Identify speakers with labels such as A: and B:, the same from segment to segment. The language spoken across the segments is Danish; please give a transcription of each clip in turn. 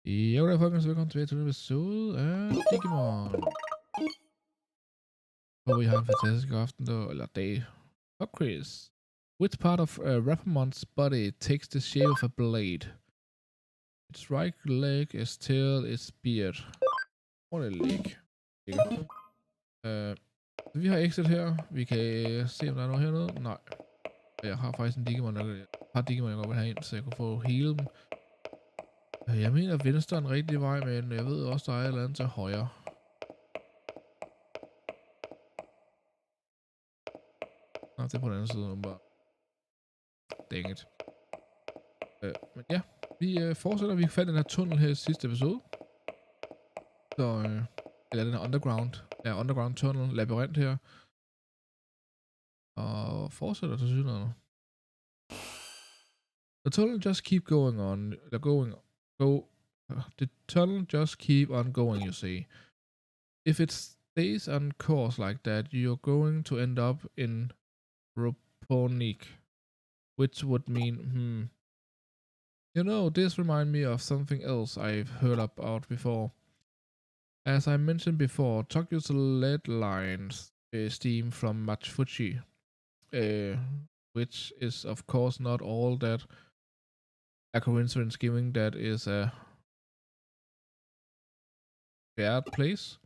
A: Jo, der er folkens, velkommen tilbage til en episode af Digimon. Håber I har en fantastisk aften, eller dag. Fuck Chris. Which part of Rappamon's body takes the shape of a blade? Its right leg, its tail, its beard. Hvor er det leg? Vi har exit her. Vi kan se, om der er noget hernede. Nej. Jeg har faktisk en Digimon, jeg godt vil have ind, så jeg kunne få hele dem. Jeg mener, at venstre er en rigtig vej, men jeg ved også, der er et eller andet til højre. Nå, det er på den anden side, bare. Dang it. Men ja, vi fortsætter. Vi fandt den her tunnel her i sidste episode. Så, eller den her underground tunnel, labyrint her. Og fortsætter til synligheden. The tunnel just keep going on, the tunnel just keep on going, you see. If it stays on course like that, you're going to end up in Roponik, which would mean, You know, this reminds me of something else I've heard about before. As I mentioned before, Tokyo's lead lines steam from Machifuji, which is of course not all that a coincidence, given that is a bad place,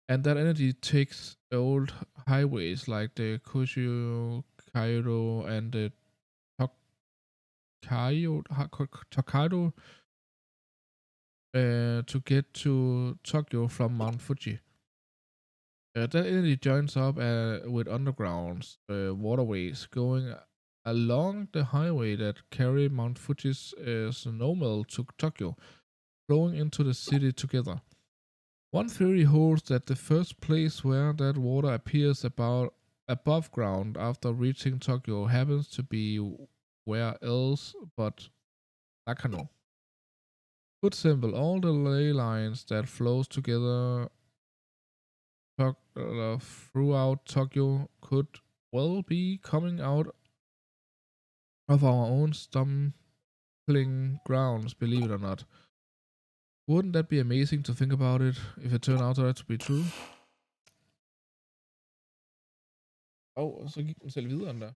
A: and that energy takes old highways like the Kushu, Kaido, and the Tokaido to get to Tokyo from Mount Fuji. That energy joins up with underground waterways going along the highway that carry Mount Fuji's snowmelt to Tokyo, flowing into the city together. One theory holds that the first place where that water appears above ground after reaching Tokyo happens to be where else but Nakano. Put simple, all the ley lines that flows together throughout Tokyo could well be coming out of our own stumbling grounds, believe it or not. Wouldn't that be amazing to think about it, if it turned out to be true? Og så gik den selv videre, den der.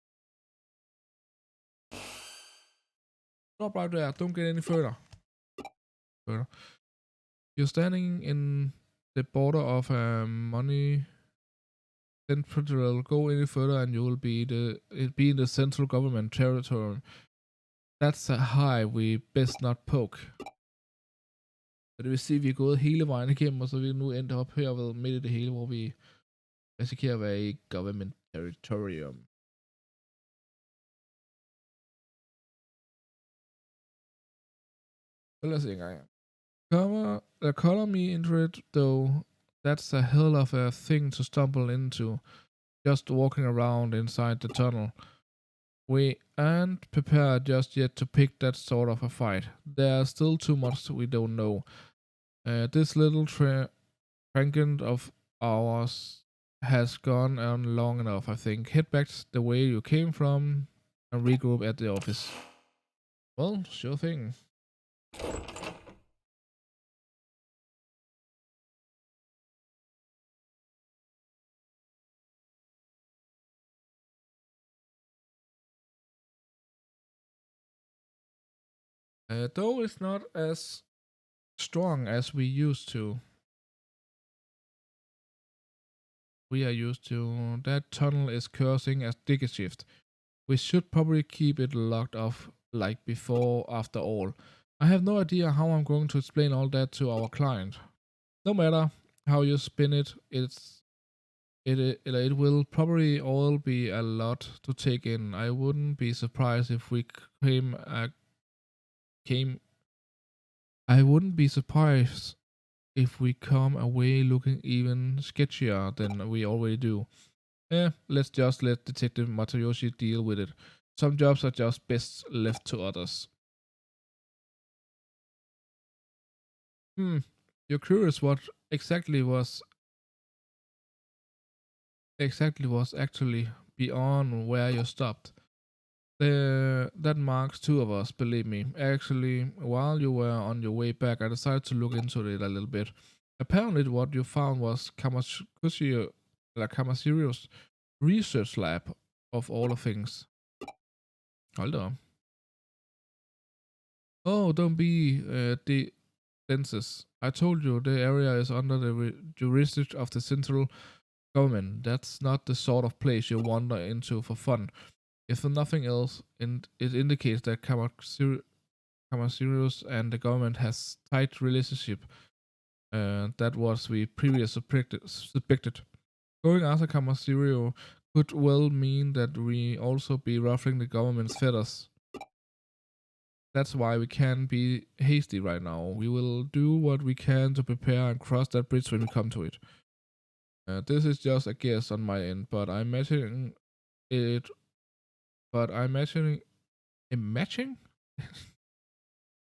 A: Stop right there, don't get any further. You're standing in the border of a money central. Go any further and you will be in the central government territory. That's a high we best not poke. Så det vil sige, at vi er gået hele vejen igennem, og så er vi nu endt op her ved midt i det hele, hvor vi risikerer at være i government territorium. Så lad os se en gang. Color me into it, though. That's a hell of a thing to stumble into, just walking around inside the tunnel. We aren't prepared just yet to pick that sort of a fight. There's still too much we don't know. This little tangent of ours has gone on long enough, I think. Head back the way you came from and regroup at the office. Well, sure thing. Though it's not as strong as we are used to. That tunnel is cursing as Digishift. We should probably keep it locked off like before, after all. I have no idea how I'm going to explain all that to our client. No matter how you spin it, it will probably all be a lot to take in. I wouldn't be surprised if we I wouldn't be surprised if we come away looking even sketchier than we already do. Let's just let Detective Matayoshi deal with it. Some jobs are just best left to others. You're curious what exactly was actually beyond where you stopped. That marks 2 of us, believe me. Actually, while you were on your way back, I decided to look into it a little bit. Apparently, what you found was Kamasirio's research lab, of all of things. Hold on. Oh, don't be defenses. I told you the area is under the jurisdiction of the central government. That's not the sort of place you wander into for fun. If for nothing else, it indicates that Kamasirios and the government has tight relationship. That was we previously suspected. Going after Kamasirio could well mean that we also be ruffling the government's feathers. That's why we can't be hasty right now. We will do what we can to prepare and cross that bridge when we come to it. This is just a guess on my end, but I'm imagining it. But I'm imagining?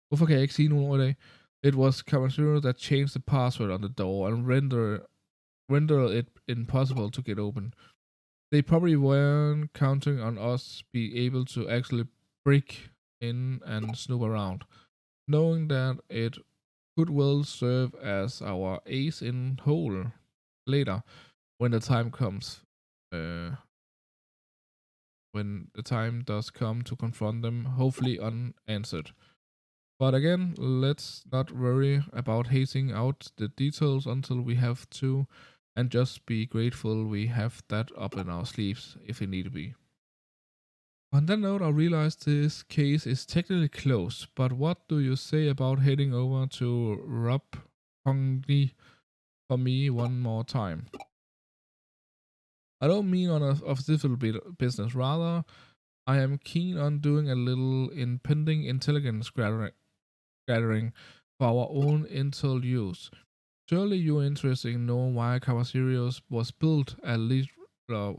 A: Hvorfor kan jeg ikke sige nogen ord i dag? It was Kamasuro that changed the password on the door and rendered it impossible to get open. They probably weren't counting on us being able to actually break in and snoop around, knowing that it could well serve as our ace in hole later when the time comes. When the time does come to confront them, hopefully unanswered. But again, let's not worry about hazing out the details until we have to, and just be grateful we have that up in our sleeves if it need to be. On that note, I realized this case is technically closed, but what do you say about heading over to Rob Hongni for me one more time? I don't mean on a official business, rather I am keen on doing a little impending intelligence gathering for our own intel use. Surely you're interested in knowing why Kamasirios was built, at least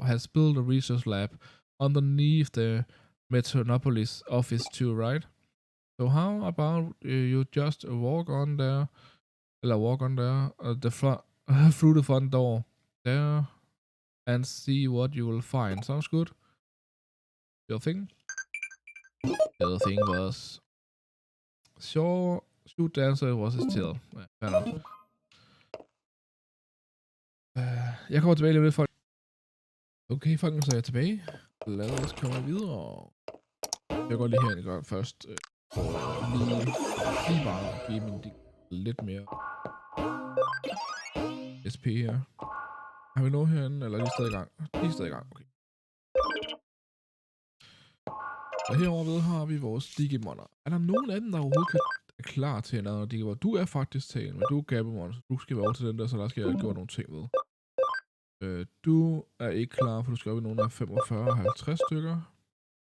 A: has built a research lab underneath the Metropolis office too, right? So how about you just walk on there the front through the front door there and see what you will find. Sounds good? Your thing? The other thing was sure shoot the answer was still. Fair enough. Jeg kommer tilbage lige lidt, folk. Okay, folkens, så er jeg tilbage. Lad os komme videre. Jeg går lige herinde i gang først. Lige bare give min lidt mere SP her. Har vi noget herinde, eller er de stadig i gang? De er stadig i gang, okay. Og herovre ved har vi vores Digimoner. Er der nogen af dem, der overhovedet er klar til en anden Digimon? Du er faktisk til en, men du er Gabumon, så du skal være over til den der, så der skal jeg gøre nogle ting ved. Du er ikke klar, for du skal op i nogle af 45-50 stykker.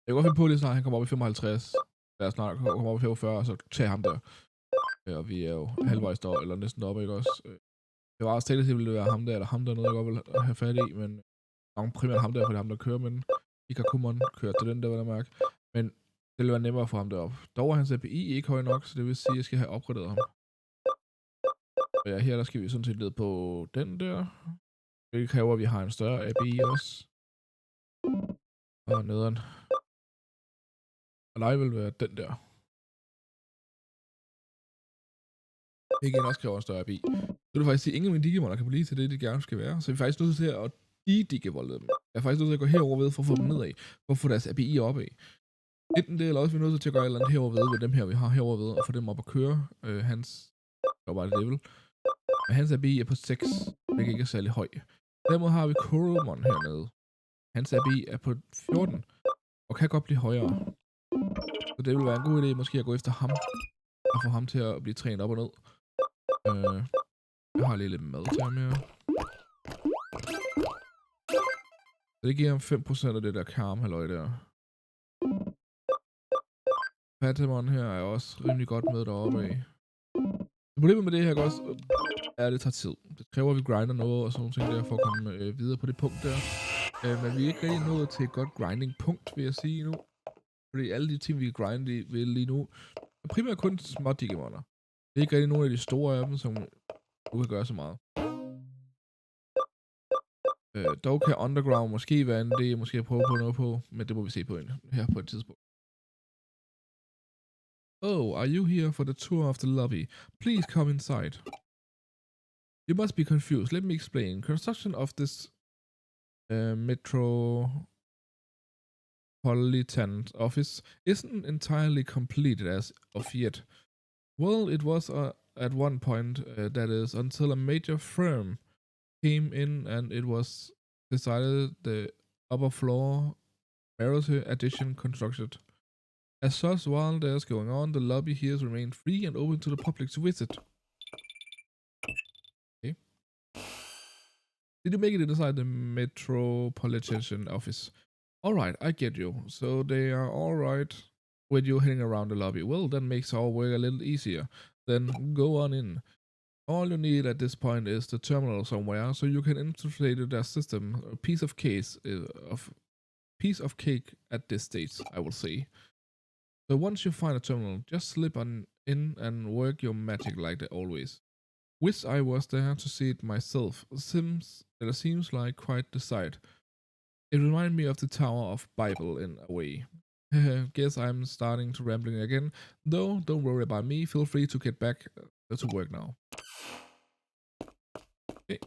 A: Jeg kan godt finde på lige snart, han kommer op i 55. Lad os snart komme op i 45, og så tage ham der. Og vi er jo halvvejs der, eller næsten deroppe, ikke også? Det var også tænkt, at det ville være ham der, eller ham dernede, jeg godt vil have fat i, men nok primært ham der, for det er ham, der kører, men Ikakumon kører til den der, vil jeg mærke. Men det ville være nemmere for ham deroppe. Dog er hans API ikke høj nok, så det vil sige, at jeg skal have opgraderet ham. Og ja, her der skal vi sådan set ned på den der. Det kræver, at vi har en større API også. Og nederen. Og nej vil være den der. Igen også kræver en større API. Så vil faktisk sige, at ingen af mine Digimoner kan blive til det, de gerne skal være. Så vi er faktisk nødt til at de-digivolde dem. Jeg er faktisk nødt til at gå herover ved, for at få dem nedad. For at få deres API opad. Enten det, eller også vi er nødt til at gøre et eller andet herover ved dem her, vi har herover ved, og få dem op at køre. Hans, det var bare et level. Men hans API er på 6, hvilket ikke er særlig høj. Derimod har vi Koromon hernede. Hans API er på 14, og kan godt blive højere. Så det vil være en god idé måske at gå efter ham, og få ham til at blive trænet op og ned. Jeg har lige lidt mad til ham her. Så det giver ham 5% af det der karm-halløj der. Patamon her er også rimelig godt med deroppe af. Problemet med det her også er, at det tager tid. Det kræver, at vi grinder noget og sådan nogle ting der, for at komme videre på det punkt der. Men vi er ikke rigtig nået til et godt grinding-punkt, vil jeg sige nu. Fordi alle de ting, vi kan grinde ved lige nu, er primært kun små Digimoner. Det er ikke rigtig nogen af de store af dem, som du kan gøre så meget. Dog kan underground måske være en idé, måske at prøve på noget på, men det må vi se på her på et tidspunkt. Oh, are you here for the tour of the lobby? Please come inside. You must be confused. Let me explain. Construction of this metropolitan office isn't entirely completed as of yet. Well, it was at one point, that is, until a major firm came in and it was decided the upper floor Mayoralty addition constructed. As such, while there's going on, the lobby here remained free and open to the public to visit. Okay. Did you make it inside the metropolitan office? Alright, I get you. So they are alright with you hanging around the lobby. Well, that makes our work a little easier. Then go on in. All you need at this point is the terminal somewhere, so you can infiltrate their system. A piece of cake at this stage, I will say. So once you find a terminal, just slip on in and work your magic like they always. Wish I was there to see it myself. Seems like quite the sight. It reminded me of the Tower of Bible in a way. Guess I'm starting to rambling again. Though, don't worry about me. Feel free to get back to work now. Okay.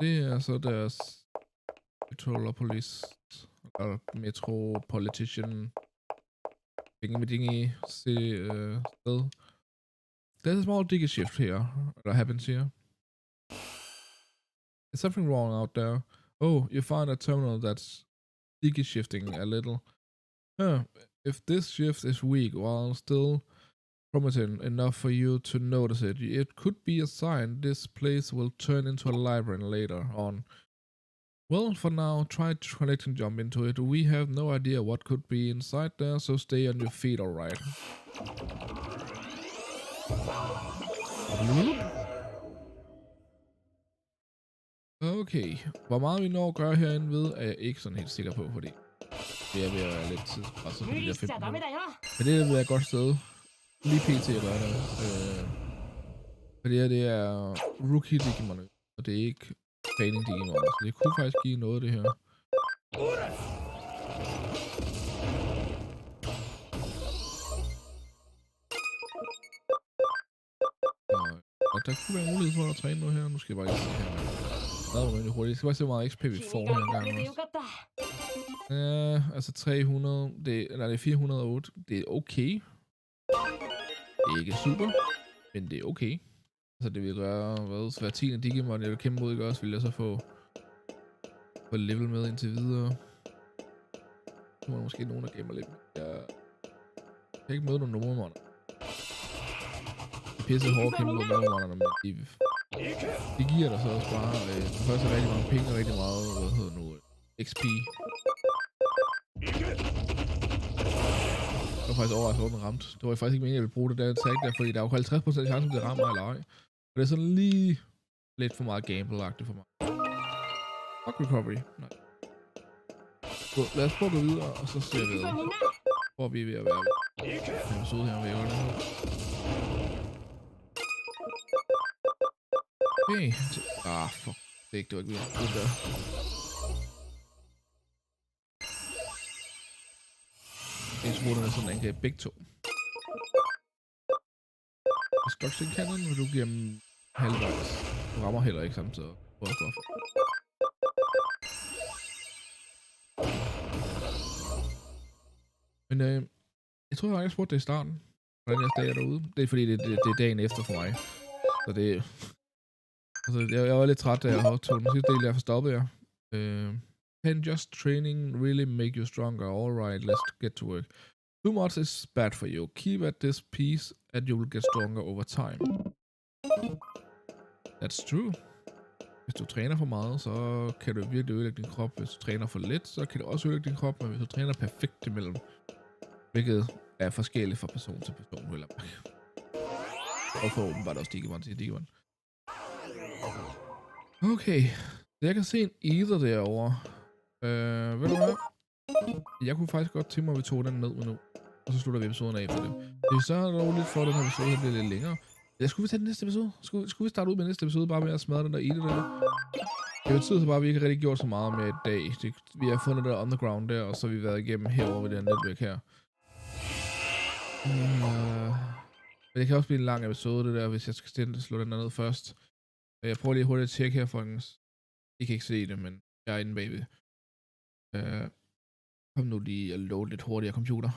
A: Det er så deres metropolitan thingy sted. There's a small digger shift here that happens here. Is something wrong out there? Oh, you found a terminal that's digger shifting a little. If this shift is weak while still promising enough for you to notice it, it could be a sign this place will turn into a library later on. Well, for now, try to connect and jump into it. We have no idea what could be inside there, so stay on your feet, alright. Okay, hvor meget vi når at gøre herinde ved, er jeg ikke sådan helt sikker på, fordi det er ved at være lidt tidspresset på de der 15 minutter. Men det vil jeg godt sted. Lige pt. at gøre det. For det her, det er rookie Digimon, og det er ikke training Digimon, så det kunne faktisk give noget, det her. Og der kunne være mulighed for at træne noget her. Nu skal jeg bare lige se her. Jeg skal bare se, hvor meget XP vi får her engang også. Altså 300, det er 408. Det er okay. Det er ikke super, men det er okay. Altså det vil gøre, hver 10. Digimon, jeg vil kæmpe mod, ikke også, vil jeg så få level med indtil videre. Nu er der måske nogen, der gemmer lidt. Jeg kan ikke møde nogle nummermoner. Det er pisse hårdt at kæmpe mod nummermonerne, men de giver dig så også bare først rigtig mange penge og rigtig meget, XP. Jeg var faktisk overrasket, hvor den ramte. Det var faktisk ikke meningen, at jeg ville bruge det der tag der, fordi der er jo 50% chance, at det rammer eller ej. Og det er sådan lige lidt for meget gamble-agtigt for mig. Fuck recovery. Nej. Så lad os prøve at gå videre, og så ser vi, hvor vi er ved at være. Den episode her ved hjørnet. Okay. Fuck. Det var ikke vildt. Det der. Instrumenterne sådan angriber begge to. Destruction Cannon, vil du give dem halvvejs. Du rammer heller ikke samtidig. Men jeg tror, jeg spurgte det i starten, hvordan jeg stadig er derude. Det er fordi, det er dagen efter for mig. Så det... Altså, jeg var lidt træt, da jeg har tog den sidste del, jeg forstoppede jer. Can just training really make you stronger? Alright, let's get to work. Too much is bad for you. Keep at this pace and you will get stronger over time. That's true. Hvis du træner for meget, så kan du virkelig ødelægge din krop. Hvis du træner for lidt, så kan du også ødelægge din krop. Men hvis du træner perfekt imellem, hvilket er forskelligt fra person til person, vil jeg mærke. Og for åbenbart også Digimon til Digimon. Okay, jeg kan se en ether derovre. Ved du hvad? Jeg kunne faktisk godt tænke mig, at vi tog den ned med nu. Og så slutter vi episoden af for det. Det er så roligt for, at den her episode her bliver lidt længere. Ja, skulle vi tage den næste episode? Skulle vi starte ud med næste episode, bare med at smadre den der ide der? Det betyder så bare, at vi ikke rigtig gjort så meget med i dag. Vi har fundet der underground der, og så har vi været igennem herover ved det her netværk her. Men det kan også blive en lang episode, det der, hvis jeg skal slå den der ned først. Jeg prøver lige hurtigt at tjekke her, folkens. I kan ikke se det, men jeg er inde bagved. Kom nu lige og load lidt hurtigere computer.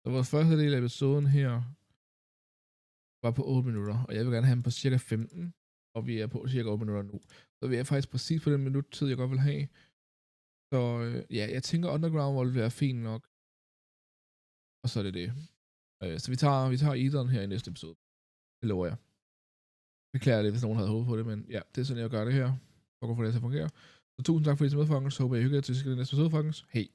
A: Så vores første del af episoden her var på 8 minutter, og jeg vil gerne have den på cirka 15, og vi er på cirka 8 minutter nu. Så vi er faktisk præcis på den minut tid, jeg godt vil have. Så ja, jeg tænker Underground vil være fint nok. Og så er det det. Så vi tager Etheren her i næste episode. Det lover jeg. Beklager det, hvis nogen havde håbet på det, men ja, det er sådan, jeg gør det her. For at få det til at fungere. Så tusind tak for at I så med, folkens. Håber I hygger til næste episode, folkens. Hej.